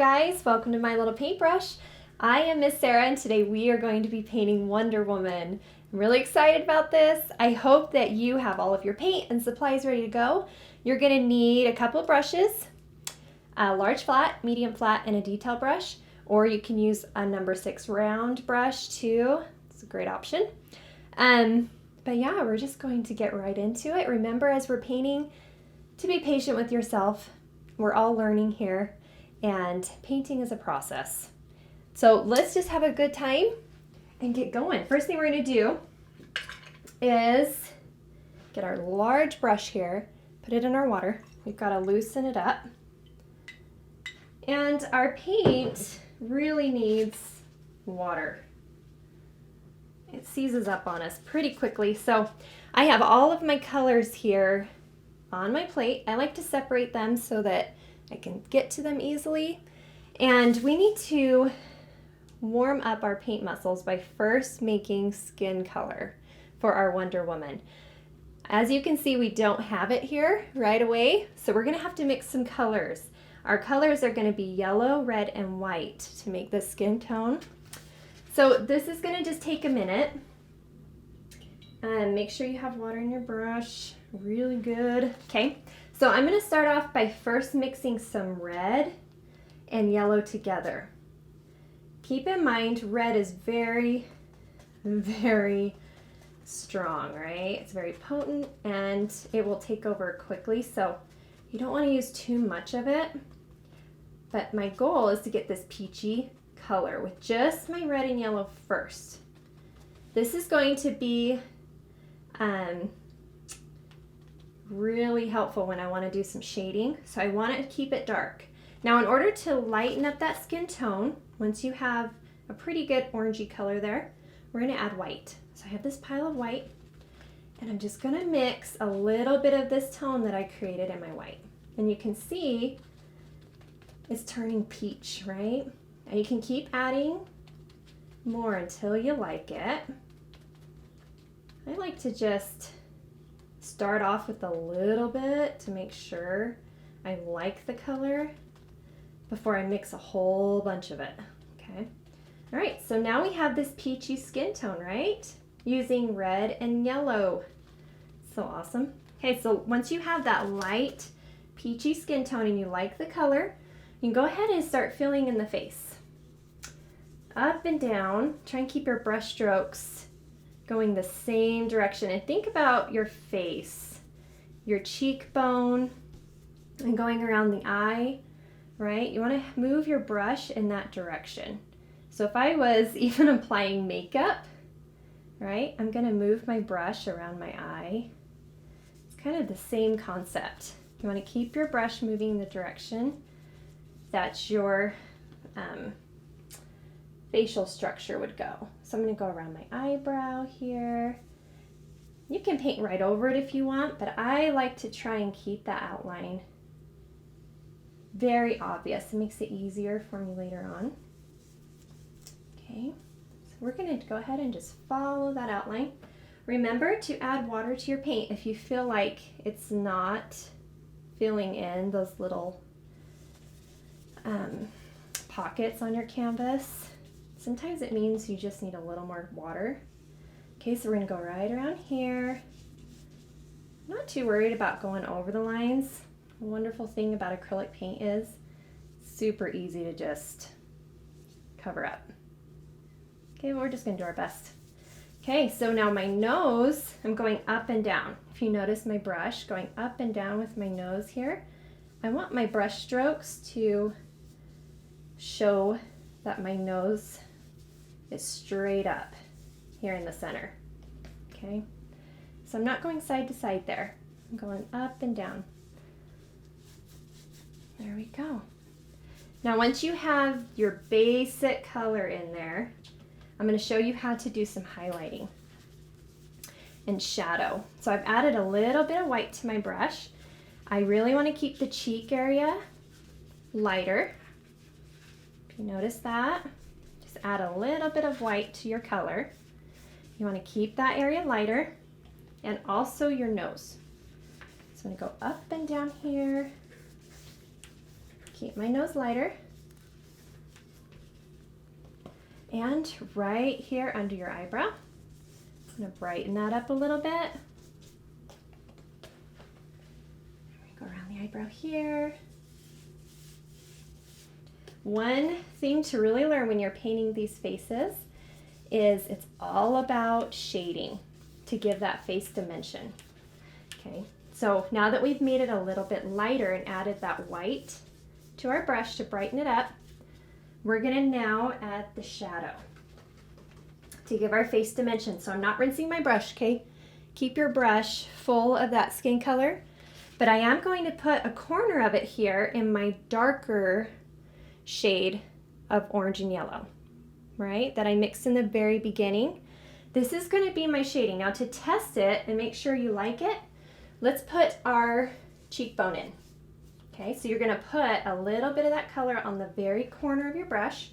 guys, welcome to my little paintbrush. I am Miss Sarah and today we are going to be painting Wonder Woman. I'm really excited about this. I hope that you have all of your paint and supplies ready to go. You're going to need a couple of brushes, a large flat, medium flat, and a detail brush, or you can use a number 6 round brush too. It's a great option. But yeah, we're just going to get right into it. Remember, as we're painting, to be patient with yourself. We're all learning here, and painting is a process. So let's just have a good time and get going. First thing we're going to do is get our large brush here, put it in our water. We've got to loosen it up. And our paint really needs water. It seizes up on us pretty quickly. So I have all of my colors here on my plate. I like to separate them so that I can get to them easily. And we need to warm up our paint muscles by first making skin color for our Wonder Woman. As you can see, we don't have it here right away, so we're going to have to mix some colors. Our colors are going to be yellow, red, and white to make this skin tone. So this is going to just take a minute. And make sure you have water in your brush. Really good. Okay, so I'm going to start off by first mixing some red and yellow together. Keep in mind, red is very, very strong, right? It's very potent and it will take over quickly, so you don't want to use too much of it. But my goal is to get this peachy color with just my red and yellow first. This is going to be really helpful when I want to do some shading, so I want to keep it dark. Now, in order to lighten up that skin tone, once you have a pretty good orangey color there, we're going to add white. So I have this pile of white, and I'm just going to mix a little bit of this tone that I created in my white. And you can see it's turning peach, right? And you can keep adding more until you like it. I like to just start off with a little bit to make sure I like the color before I mix a whole bunch of it, okay? All right, so now we have this peachy skin tone, right? Using red and yellow. So awesome. Okay, so once you have that light peachy skin tone and you like the color, you can go ahead and start filling in the face. Up and down, try and keep your brush strokes going the same direction. And think about your face, your cheekbone, and going around the eye, right? You want to move your brush in that direction. So if I was even applying makeup, right, I'm going to move my brush around my eye. It's kind of the same concept. You want to keep your brush moving in the direction that your facial structure would go. So I'm going to go around my eyebrow here. You can paint right over it if you want, but I like to try and keep that outline very obvious. It makes it easier for me later on. Okay, so we're going to go ahead and just follow that outline. Remember to add water to your paint if you feel like it's not filling in those little pockets on your canvas. Sometimes it means you just need a little more water. Okay, so we're going to go right around here. Not too worried about going over the lines. The wonderful thing about acrylic paint is it's super easy to just cover up. Okay, well, we're just going to do our best. Okay, so now my nose, I'm going up and down. If you notice my brush going up and down with my nose here, I want my brush strokes to show that my nose is straight up here in the center. Okay, so I'm not going side to side there. I'm going up and down. There we go. Now once you have your basic color in there, I'm going to show you how to do some highlighting and shadow. So I've added a little bit of white to my brush. I really want to keep the cheek area lighter. If you notice that, just add a little bit of white to your color. You want to keep that area lighter, and also your nose. So I'm going to go up and down here. Keep my nose lighter. And right here under your eyebrow, I'm going to brighten that up a little bit. Go around the eyebrow here. One thing to really learn when you're painting these faces is it's all about shading to give that face dimension. Okay, so now that we've made it a little bit lighter and added that white to our brush to brighten it up, we're gonna now add the shadow to give our face dimension. So I'm not rinsing my brush, okay? Keep your brush full of that skin color, but I am going to put a corner of it here in my darker shade of orange and yellow, right? That I mixed in the very beginning. This is going to be my shading. Now to test it and make sure you like it, let's put our cheekbone in. Okay, so you're going to put a little bit of that color on the very corner of your brush,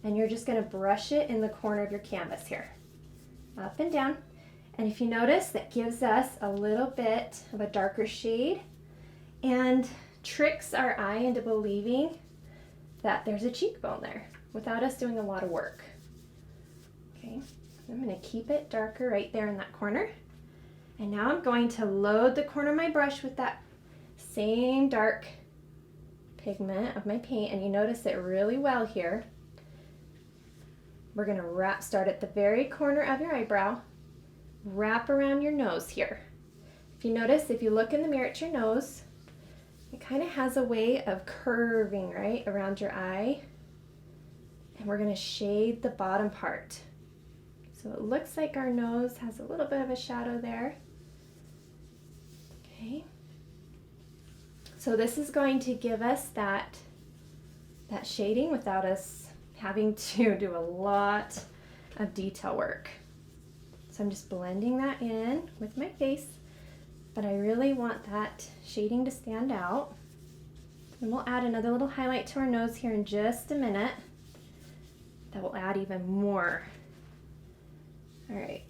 and you're just going to brush it in the corner of your canvas here, up and down. And if you notice, that gives us a little bit of a darker shade and tricks our eye into believing that there's a cheekbone there without us doing a lot of work. Okay, I'm going to keep it darker right there in that corner. And now I'm going to load the corner of my brush with that same dark pigment of my paint, and you notice it really well here. We're going to start at the very corner of your eyebrow, wrap around your nose here. If you notice, if you look in the mirror at your nose, it kind of has a way of curving right around your eye, and we're going to shade the bottom part. So it looks like our nose has a little bit of a shadow there. Okay. So this is going to give us that shading without us having to do a lot of detail work. So I'm just blending that in with my face, but I really want that shading to stand out. And we'll add another little highlight to our nose here in just a minute. That will add even more. All right.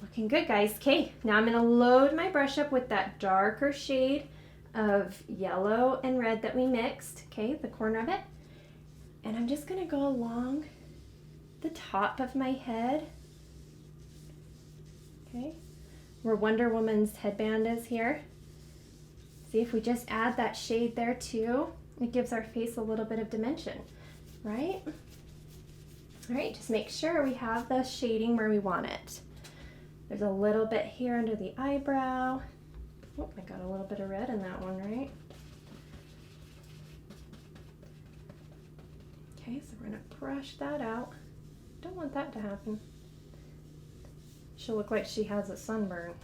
Looking good, guys. Okay, now I'm going to load my brush up with that darker shade of yellow and red that we mixed, okay, the corner of it. And I'm just going to go along the top of my head, okay, where Wonder Woman's headband is here. See, if we just add that shade there too, it gives our face a little bit of dimension, right? All right, just make sure we have the shading where we want it. There's a little bit here under the eyebrow. Oh, I got a little bit of red in that one, right? Okay, so we're gonna brush that out. Don't want that to happen. She'll look like she has a sunburn.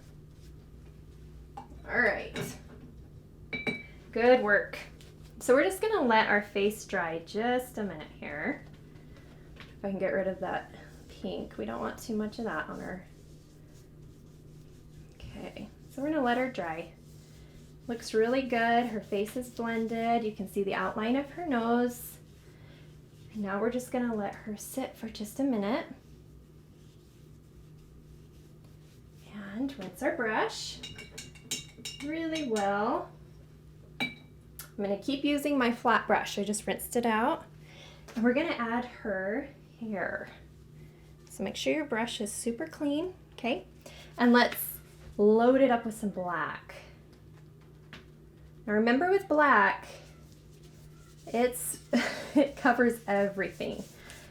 All right, good work. So we're just gonna let our face dry just a minute here. If I can get rid of that pink, we don't want too much of that on her. Okay, so we're gonna let her dry. Looks really good. Her face is blended. You can see the outline of her nose. And now we're just gonna let her sit for just a minute. And rinse our brush really well. I'm gonna keep using my flat brush. I just rinsed it out. And we're gonna add her hair. So make sure your brush is super clean, okay? And let's load it up with some black. Now remember, with black, it covers everything.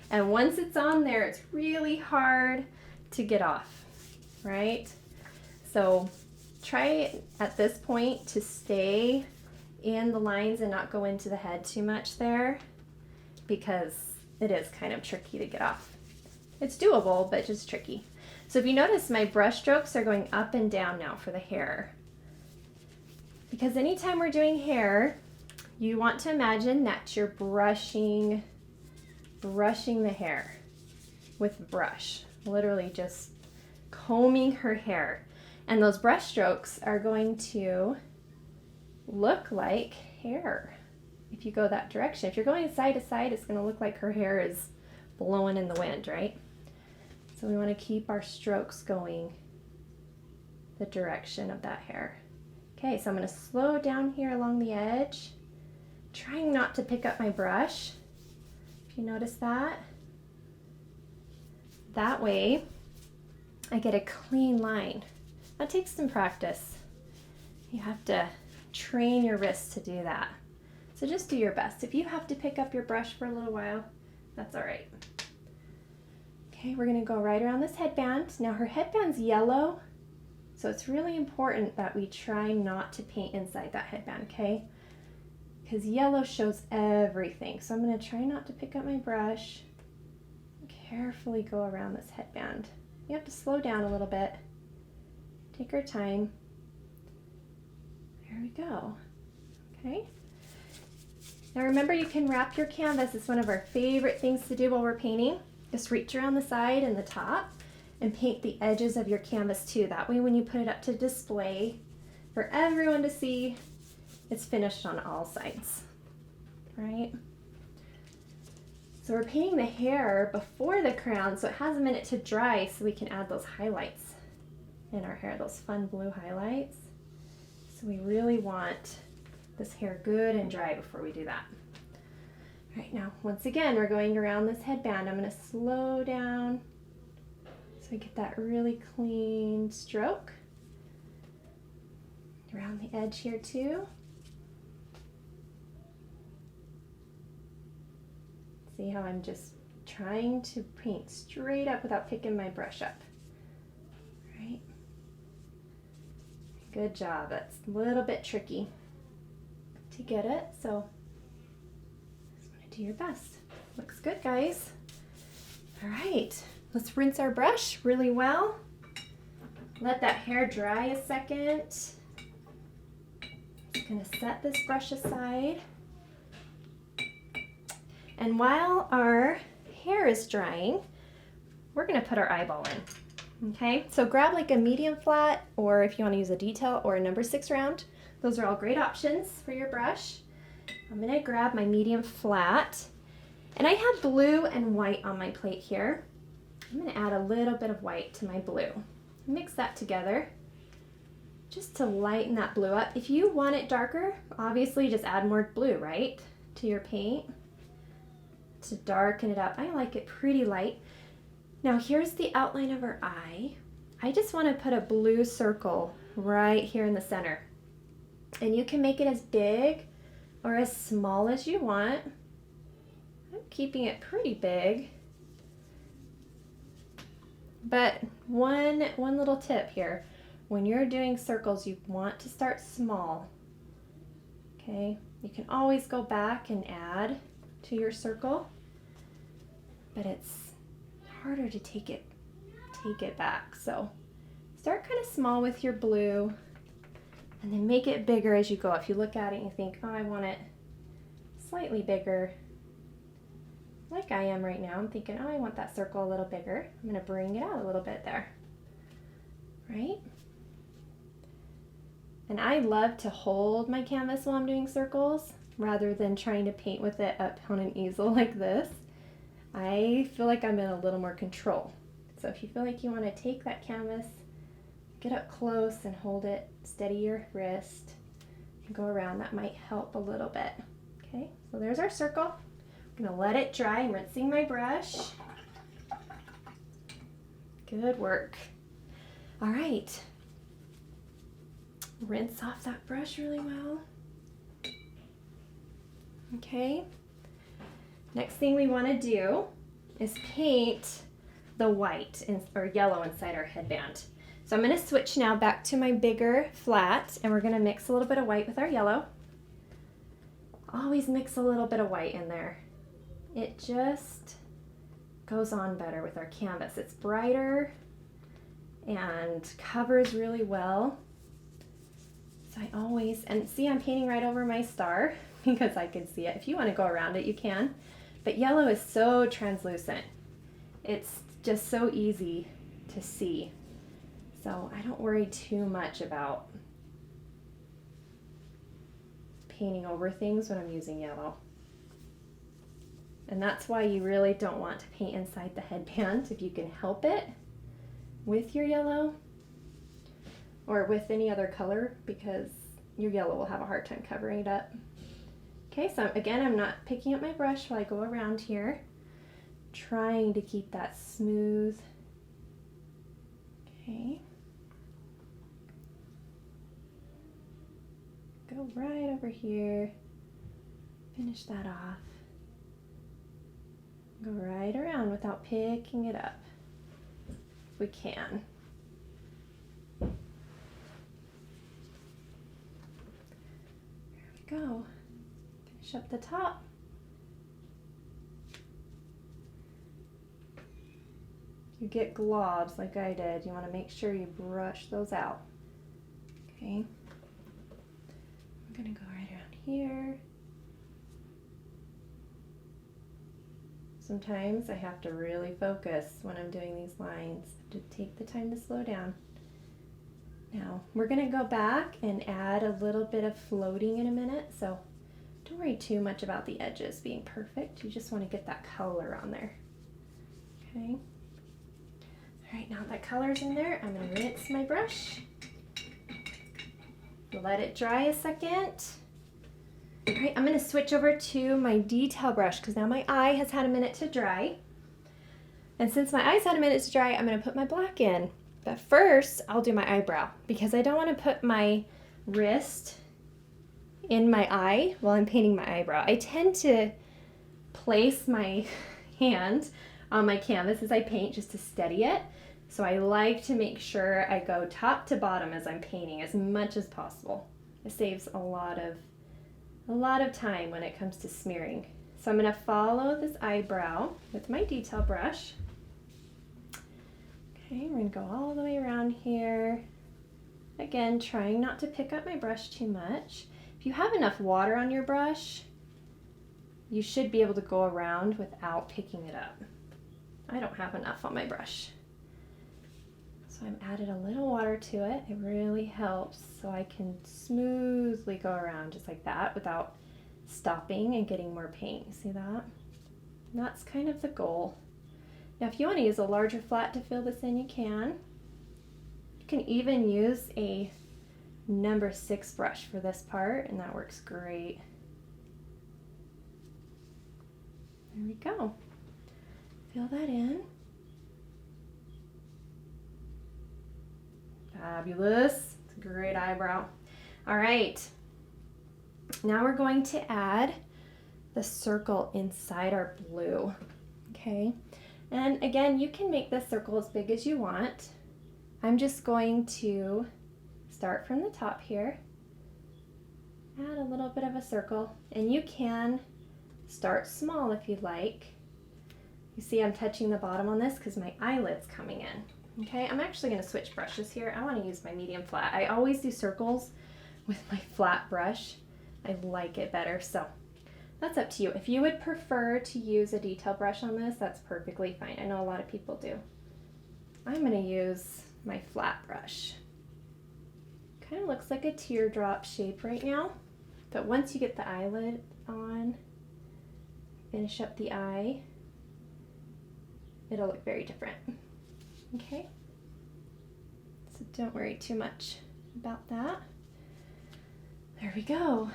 And once it's on there, it's really hard to get off, right? So try at this point to stay in the lines and not go into the head too much there, because it is kind of tricky to get off. It's doable, but just tricky. So if you notice, my brush strokes are going up and down now for the hair. Because anytime we're doing hair, you want to imagine that you're brushing the hair with a brush, literally just combing her hair. And those brush strokes are going to look like hair if you go that direction. If you're going side to side, it's going to look like her hair is blowing in the wind, right? So we want to keep our strokes going the direction of that hair. Okay, so I'm going to slow down here along the edge, trying not to pick up my brush. If you notice that? That way, I get a clean line. That takes some practice. You have to train your wrist to do that. So just do your best. If you have to pick up your brush for a little while, that's all right. Okay, we're gonna go right around this headband. Now her headband's yellow, so it's really important that we try not to paint inside that headband, okay? Because yellow shows everything. So I'm gonna try not to pick up my brush. Carefully go around this headband. You have to slow down a little bit. Take our time. There we go. Okay. Now remember, you can wrap your canvas. It's one of our favorite things to do while we're painting. Just reach around the side and the top and paint the edges of your canvas too. That way when you put it up to display for everyone to see, it's finished on all sides, right? So we're painting the hair before the crown, so it has a minute to dry so we can add those highlights in our hair, those fun blue highlights. So we really want this hair good and dry before we do that. All right, now, once again, we're going around this headband. I'm gonna slow down so I get that really clean stroke. Around the edge here too. See how I'm just trying to paint straight up without picking my brush up, right? Good job. That's a little bit tricky to get it, so just want to do your best. Looks good, guys. All right, let's rinse our brush really well. Let that hair dry a second. Just gonna set this brush aside. And while our hair is drying, we're gonna put our eyeball in, okay? So grab like a medium flat, or if you wanna use a detail or a number 6 round, those are all great options for your brush. I'm gonna grab my medium flat, and I have blue and white on my plate here. I'm gonna add a little bit of white to my blue. Mix that together, just to lighten that blue up. If you want it darker, obviously just add more blue, right, to your paint, to darken it up. I like it pretty light. Now here's the outline of her eye. I just want to put a blue circle right here in the center. And you can make it as big or as small as you want. I'm keeping it pretty big. But one little tip here. When you're doing circles, you want to start small. Okay? You can always go back and add to your circle, but it's harder to take it back. So start kind of small with your blue and then make it bigger as you go. If you look at it and you think, oh, I want it slightly bigger, like I am right now, I'm thinking, oh, I want that circle a little bigger. I'm going to bring it out a little bit there, right? And I love to hold my canvas while I'm doing circles rather than trying to paint with it up on an easel like this. I feel like I'm in a little more control. So if you feel like you want to take that canvas, get up close and hold it, steady your wrist, and go around, that might help a little bit. Okay, so there's our circle. I'm gonna let it dry. I'm rinsing my brush. Good work. All right, rinse off that brush really well. Okay, next thing we want to do is paint the white or yellow inside our headband. So I'm going to switch now back to my bigger flat, and we're going to mix a little bit of white with our yellow. Always mix a little bit of white in there. It just goes on better with our canvas. It's brighter and covers really well. So I always, and see, I'm painting right over my star because I can see it. If you want to go around it, you can. But yellow is so translucent. It's just so easy to see. So I don't worry too much about painting over things when I'm using yellow. And that's why you really don't want to paint inside the headband if you can help it with your yellow or with any other color, because your yellow will have a hard time covering it up. Okay, so again, I'm not picking up my brush while I go around here. trying to keep that smooth. Okay. Go right over here. Finish that off. Go right around without picking it up, if we can. There we go. Finish up the top. If you get globs like I did, you want to make sure you brush those out. Okay. I'm gonna go right around here. Sometimes I have to really focus when I'm doing these lines, to take the time to slow down. Now, we're gonna go back and add a little bit of floating in a minute, so don't worry too much about the edges being perfect. You just wanna get that color on there, okay? All right, now that color's in there, I'm gonna rinse my brush. Let it dry a second. All right, I'm gonna switch over to my detail brush because now my eye has had a minute to dry. And since my eye's had a minute to dry, I'm gonna put my black in. But first, I'll do my eyebrow because I don't wanna put my wrist in my eye while I'm painting my eyebrow. I tend to place my hand on my canvas as I paint just to steady it. So I like to make sure I go top to bottom as I'm painting as much as possible. It saves a lot of time when it comes to smearing. So I'm going to follow this eyebrow with my detail brush. Okay, we're going to go all the way around here. Again, trying not to pick up my brush too much. If you have enough water on your brush, you should be able to go around without picking it up. I don't have enough on my brush. So I've added a little water to it. It really helps so I can smoothly go around just like that without stopping and getting more paint. See that? And that's kind of the goal. Now if you want to use a larger flat to fill this in, you can. You can even use a number 6 brush for this part, and that works great. There we go. Fill that in. Fabulous. It's a great eyebrow. All right. Now we're going to add the circle inside our blue. Okay. And again, you can make this circle as big as you want. I'm just going to start from the top here. Add a little bit of a circle, and you can start small if you'd like. You see I'm touching the bottom on this because my eyelid's coming in. Okay, I'm actually going to switch brushes here. I want to use my medium flat. I always do circles with my flat brush. I like it better, so that's up to you. If you would prefer to use a detail brush on this, that's perfectly fine. I know a lot of people do. I'm going to use my flat brush. Kind of looks like a teardrop shape right now, but once you get the eyelid on, finish up the eye, it'll look very different. Okay, so don't worry too much about that. There we go.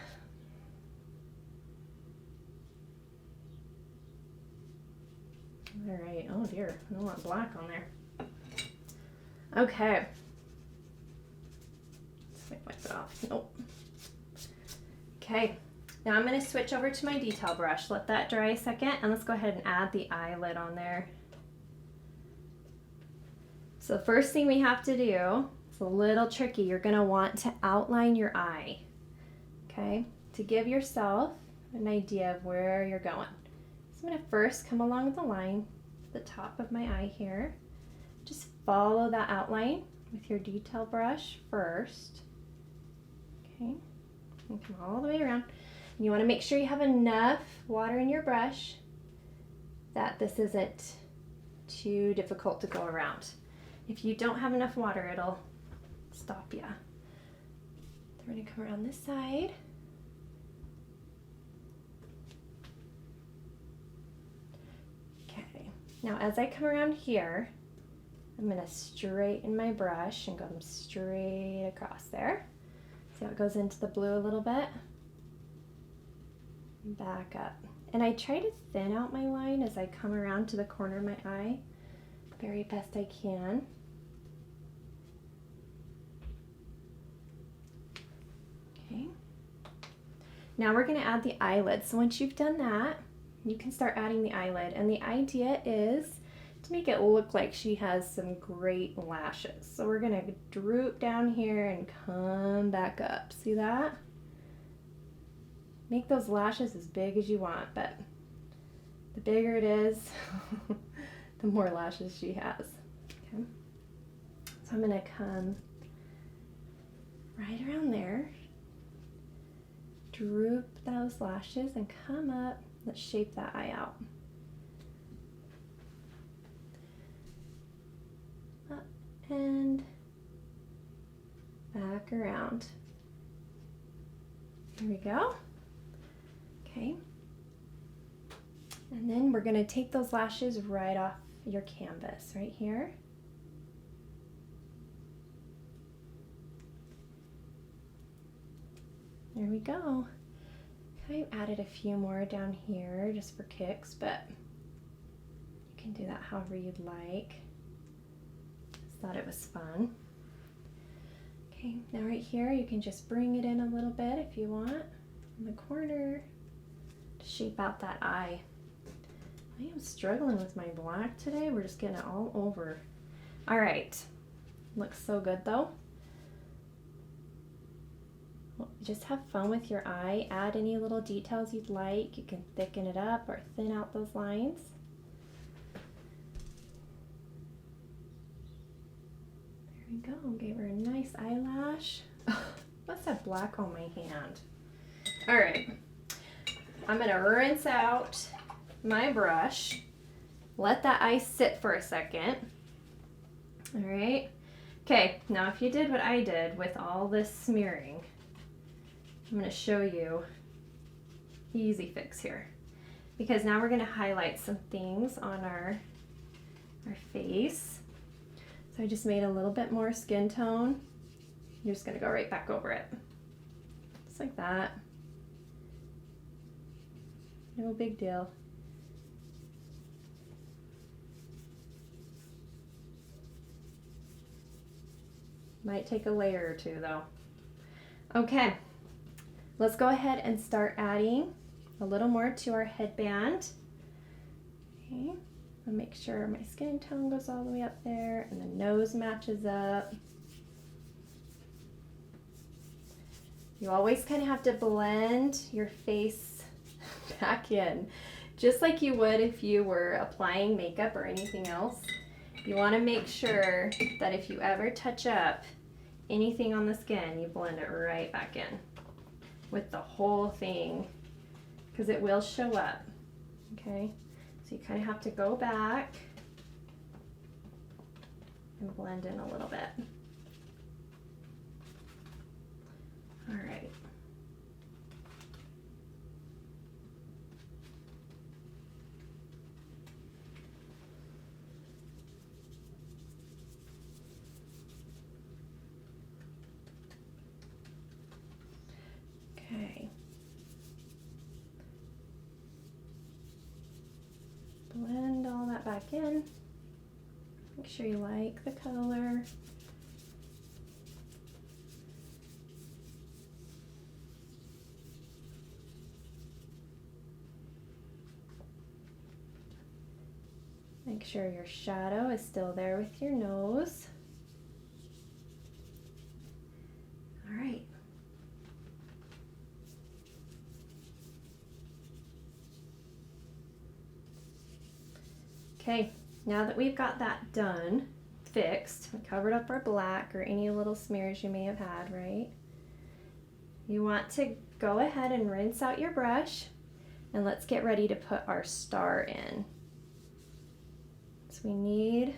All right, oh dear, I don't want black on there. Okay. Let's wipe it off. Nope. Okay, now I'm going to switch over to my detail brush. Let that dry a second, and let's go ahead and add the eyelid on there. So the first thing we have to do, it's a little tricky, you're going to want to outline your eye, okay, to give yourself an idea of where you're going. So I'm going to first come along the line, the top of my eye here. Just follow that outline with your detail brush first, okay, and come all the way around. And you want to make sure you have enough water in your brush that this isn't too difficult to go around. If you don't have enough water, it'll stop you. So we're going to come around this side. Okay, now as I come around here, I'm going to straighten my brush and go straight across there. See how it goes into the blue a little bit? Back up. And I try to thin out my line as I come around to the corner of my eye, very best I can. Okay. Now we're going to add the eyelid. So once you've done that, you can start adding the eyelid. And the idea is to make it look like she has some great lashes. So we're going to droop down here and come back up. See that? Make those lashes as big as you want, but the bigger it is, the more lashes she has. Okay. So I'm going to come right around there, droop those lashes, and come up. Let's shape that eye out. Up and back around. Here we go. Okay. And then we're going to take those lashes right off your canvas, right here. There we go. I added a few more down here just for kicks, but you can do that however you'd like. Just thought it was fun. Okay, now right here you can just bring it in a little bit if you want in the corner to shape out that eye. I am struggling with my black today. We're just getting it all over. All right, looks so good though. Just have fun with your eye. Add any little details you'd like. You can thicken it up or thin out those lines. There we go. Gave her a nice eyelash. What's that black on my hand? All right. I'm going to rinse out my brush. Let that eye sit for a second. All right. Okay. Now if you did what I did with all this smearing, I'm going to show you the easy fix here, because now we're going to highlight some things on our face. So I just made a little bit more skin tone. You're just going to go right back over it. Just like that. No big deal. Might take a layer or two though. Okay. Let's go ahead and start adding a little more to our headband. Okay, I'll make sure my skin tone goes all the way up there and the nose matches up. You always kind of have to blend your face back in, just like you would if you were applying makeup or anything else. You want to make sure that if you ever touch up anything on the skin, you blend it right back in with the whole thing, because it will show up. Okay, so you kind of have to go back and blend in a little bit. All right. Okay. Blend all that back in. Make sure you like the color. Make sure your shadow is still there with your nose. All right. Okay, now that we've got that done, fixed, we covered up our black or any little smears you may have had, right? You want to go ahead and rinse out your brush, and let's get ready to put our star in. So we need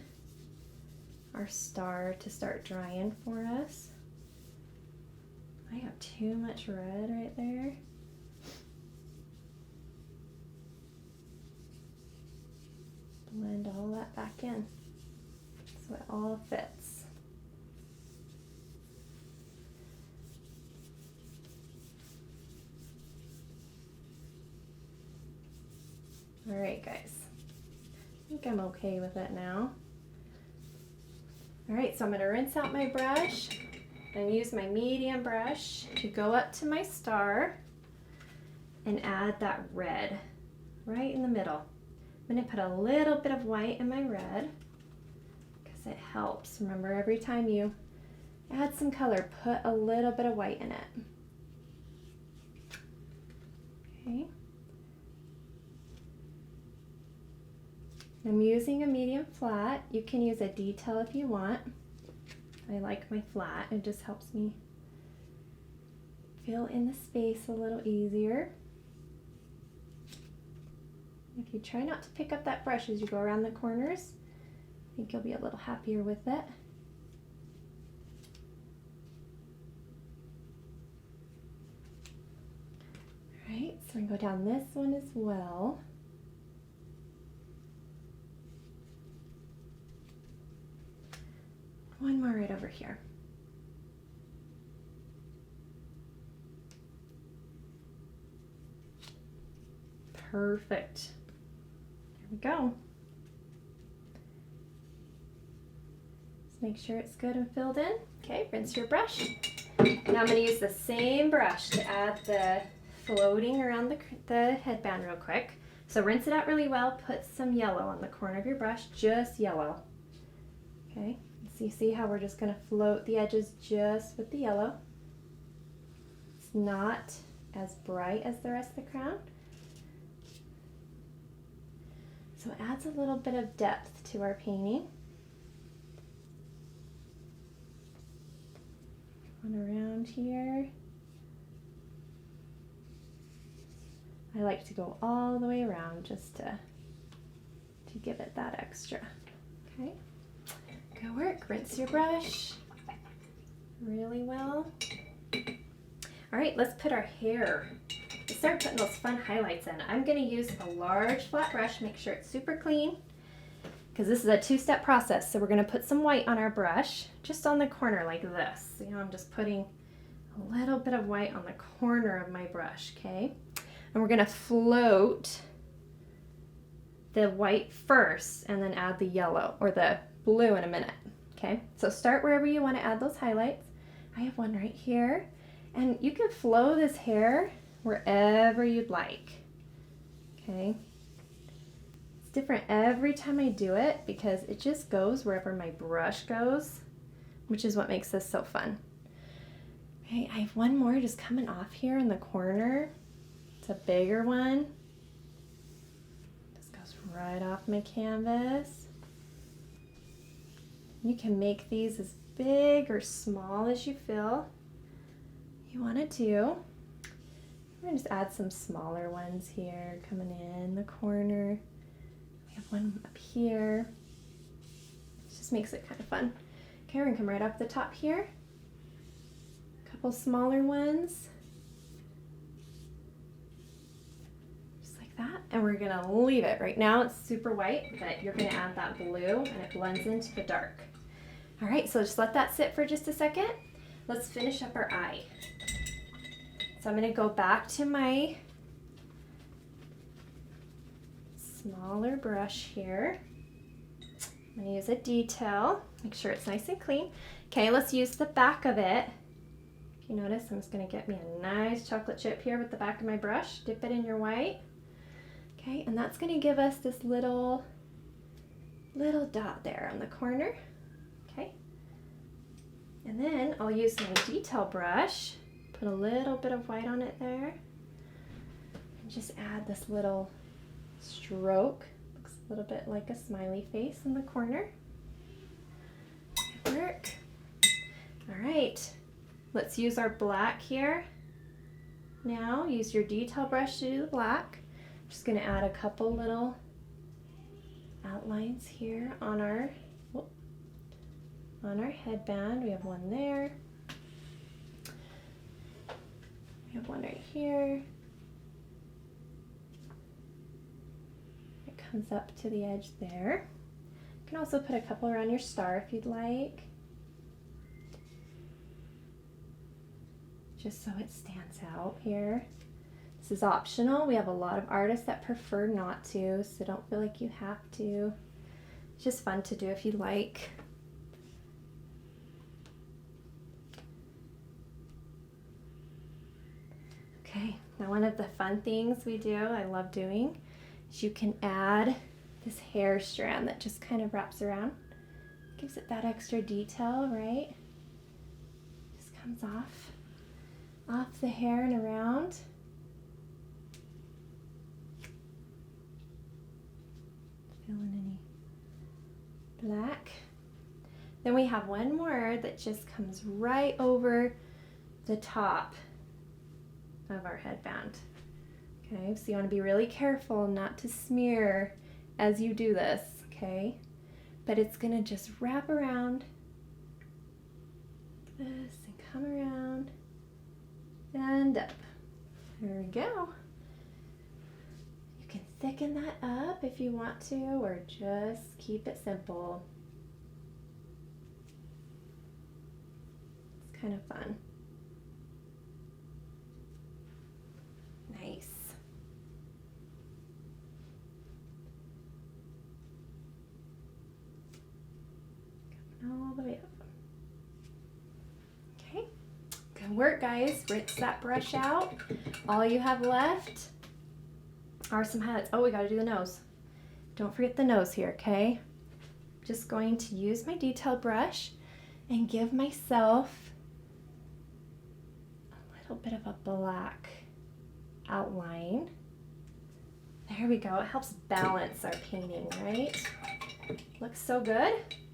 our star to start drying for us. I have too much red right there. Blend all that back in so it all fits. All right, guys. I think I'm okay with it now. All right, so I'm going to rinse out my brush and use my medium brush to go up to my star and add that red right in the middle. I'm going to put a little bit of white in my red because it helps. Remember, every time you add some color, put a little bit of white in it. Okay. I'm using a medium flat. You can use a detail if you want. I like my flat. It just helps me fill in the space a little easier. If you try not to pick up that brush as you go around the corners, I think you'll be a little happier with it. All right, so I'm going to go down this one as well. One more right over here. Perfect. There we go. Just make sure it's good and filled in. Okay, rinse your brush. Now I'm going to use the same brush to add the floating around the headband real quick. So rinse it out really well. Put some yellow on the corner of your brush, just yellow. Okay, so you see how we're just going to float the edges just with the yellow. It's not as bright as the rest of the crown. So it adds a little bit of depth to our painting. One around here. I like to go all the way around just to give it that extra. Okay, good work. Rinse your brush really well. All right, let's put our hair. Start putting those fun highlights in. I'm going to use a large flat brush. Make sure it's super clean because this is a two-step process. So we're going to put some white on our brush just on the corner like this. You know, I'm just putting a little bit of white on the corner of my brush, okay? And we're going to float the white first and then add the yellow or the blue in a minute, okay? So start wherever you want to add those highlights. I have one right here, and you can flow this hair wherever you'd like, okay? It's different every time I do it because it just goes wherever my brush goes, which is what makes this so fun. Okay, I have one more just coming off here in the corner. It's a bigger one. Just goes right off my canvas. You can make these as big or small as you feel you want to do. I'm going to just add some smaller ones here coming in the corner. We have one up here. It just makes it kind of fun. Okay, we're going to come right up the top here. A couple smaller ones. Just like that. And we're going to leave it. Right now it's super white, but you're going to add that blue and it blends into the dark. All right, so just let that sit for just a second. Let's finish up our eye. So I'm going to go back to my smaller brush here. I'm going to use a detail. Make sure it's nice and clean. Okay, let's use the back of it. If you notice, I'm just going to get me a nice chocolate chip here with the back of my brush. Dip it in your white. Okay, and that's going to give us this little dot there on the corner. Okay. And then I'll use my detail brush. Put a little bit of white on it there. And just add this little stroke. Looks a little bit like a smiley face in the corner. Good work. All right, let's use our black here. Now use your detail brush to do the black. I'm just going to add a couple little outlines here on our headband. We have one there. We have one right here. It comes up to the edge there. You can also put a couple around your star if you'd like. Just so it stands out here. This is optional. We have a lot of artists that prefer not to, so don't feel like you have to. It's just fun to do if you like. Okay, now one of the fun things we do, I love doing, is you can add this hair strand that just kind of wraps around. Gives it that extra detail, right? Just comes off the hair and around. Feeling any black. Then we have one more that just comes right over the top of our headband. Okay, so you want to be really careful not to smear as you do this, okay? But it's gonna just wrap around this and come around and up. There we go. You can thicken that up if you want to, or just keep it simple. It's kind of fun. Nice. All the way up. Okay, good work, guys. Rinse that brush out. All you have left are some highlights. Oh, we gotta do the nose. Don't forget the nose here, okay? Just going to use my detail brush and give myself a little bit of a black outline. There we go. It helps balance our painting, right? Looks so good.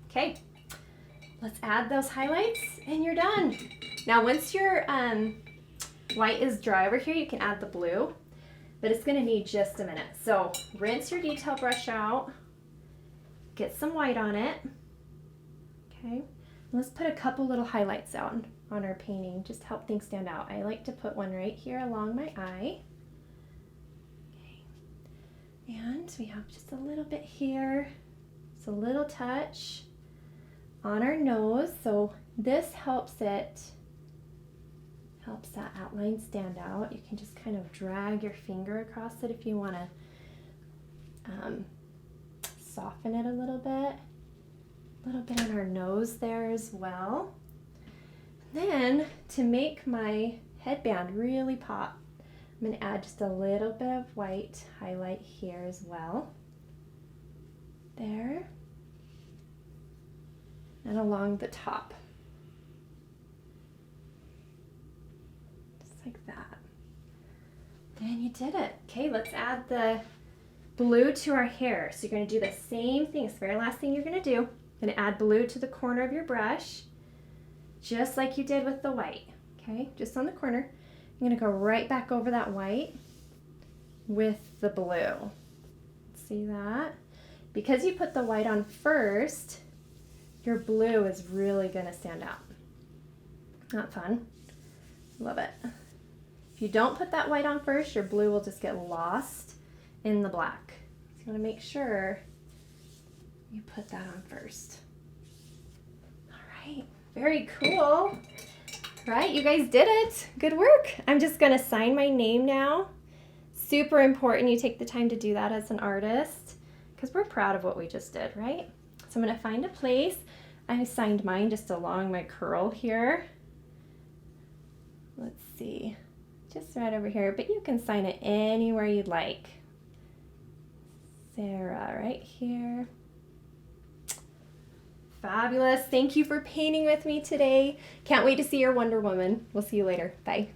Okay. Let's add those highlights and you're done. Now once your white is dry over here, you can add the blue, but it's gonna need just a minute. So rinse your detail brush out, get some white on it, okay? Let's put a couple little highlights out on our painting, just to help things stand out. I like to put one right here along my eye. Okay. And we have just a little bit here, just a little touch on our nose, so this helps that outline stand out. You can just kind of drag your finger across it if you want to soften it a little bit on our nose there as well. Then to make my headband really pop, I'm going to add just a little bit of white highlight here as well. There. And along the top. Just like that. And you did it. Okay, let's add the blue to our hair. So you're going to do the same thing. It's the very last thing you're going to do. You're going to add blue to the corner of your brush, just like you did with the white. Okay, just on the corner. I'm going to go right back over that white with the blue. See that? Because you put the white on first, your blue is really going to stand out. Not fun? Love it. If you don't put that white on first, your blue will just get lost in the black. So you want to make sure you put that on first. All right, very cool. Right, you guys did it. Good work. I'm just going to sign my name now. Super important you take the time to do that as an artist, because we're proud of what we just did, right? So I'm going to find a place. I signed mine just along my curl here. Let's see, just right over here, but you can sign it anywhere you'd like. Sarah, right here. Fabulous. Thank you for painting with me today. Can't wait to see your Wonder Woman. We'll see you later. Bye.